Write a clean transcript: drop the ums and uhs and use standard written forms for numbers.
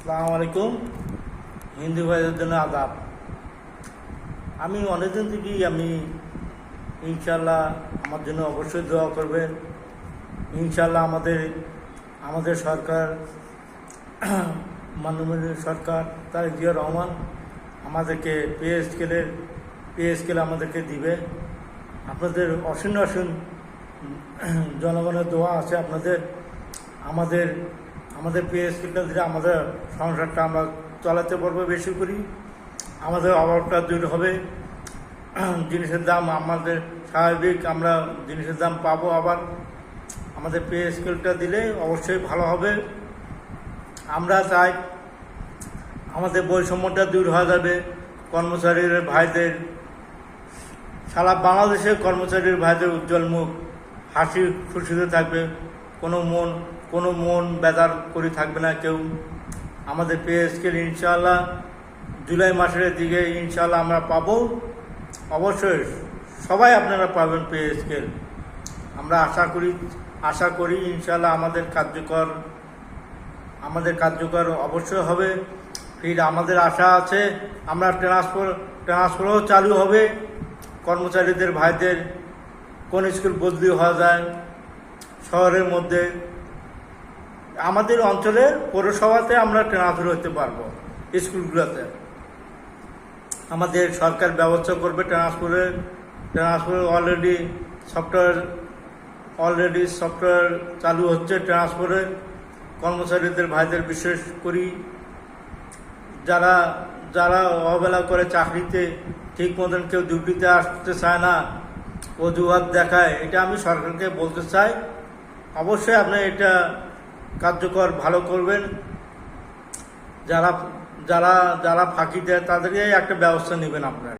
আসসালামু আলাইকুম। হিন্দু ভাইদের জন্য আদাব। আমি অনেকদিন থেকেই ইনশাল্লাহ আমার জন্য অবশ্যই দোয়া করবেন। ইনশাল্লাহ আমাদের সরকার, মাননীয় সরকার তারেক জিয়া রহমান আমাদেরকে পে স্কেল আমাদেরকে দিবে। আপনাদের অসীম জনগণের দোয়া আছে আমাদের আমাদের পে স্কেলটা দিলে আমাদের সংসারটা আমরা চালাতে পারবো, বেশি করি আমাদের অভাবটা দূর হবে। জিনিসের দাম আমাদের স্বাভাবিক, আমরা জিনিসের দাম পাবো। আবার আমাদের পে স্কেলটা দিলে অবশ্যই ভালো হবে। আমরা চাই আমাদের বৈষম্যটা দূর হয়ে যাবে। কর্মচারীর ভাইদের, সারা বাংলাদেশের কর্মচারীর ভাইদের উজ্জ্বল মুখ হাসি খুশিতে থাকবে। কোনো মন বেজার করে থাকবে না কেউ। আমাদের পে স্কেল ইনশাআল্লাহ জুলাই মাসের দিকে ইনশাআল্লাহ আমরা পাবো। অবশ্যই সবাই আপনারা পাবেন পে স্কেল। আমরা আশা করি ইনশাআল্লাহ আমাদের কার্যকর অবশ্যই হবে। ফির আমাদের আশা আছে আমরা ট্রান্সফারও চালু হবে। কর্মচারীদের ভাইদের কোন স্কুল বদলি হওয়া যায় শহরের মধ্যে, আমাদের অঞ্চলের পৌরসভাতে আমরা ট্রান্সফার হতে পারবো। স্কুলগুলোতে আমাদের সরকার ব্যবস্থা করবে ট্রান্সফার অলরেডি সফটওয়্যার চালু হচ্ছে ট্রান্সফারের। কর্মচারীদের ভাইদের বিশেষ করি যারা অবহেলা করে চাকরিতে, ঠিক মতন কেউ ডিউটিতে আসতে চায় না, অজুহাত দেখায়, এটা আমি সরকারকে বলতে চাই। অবশ্যই আপনি এটা কার্যকর ভালো করবেন। যারা ফাঁকি দেয় তাদেরকে একটা ব্যবস্থা নেবেন আপনারা।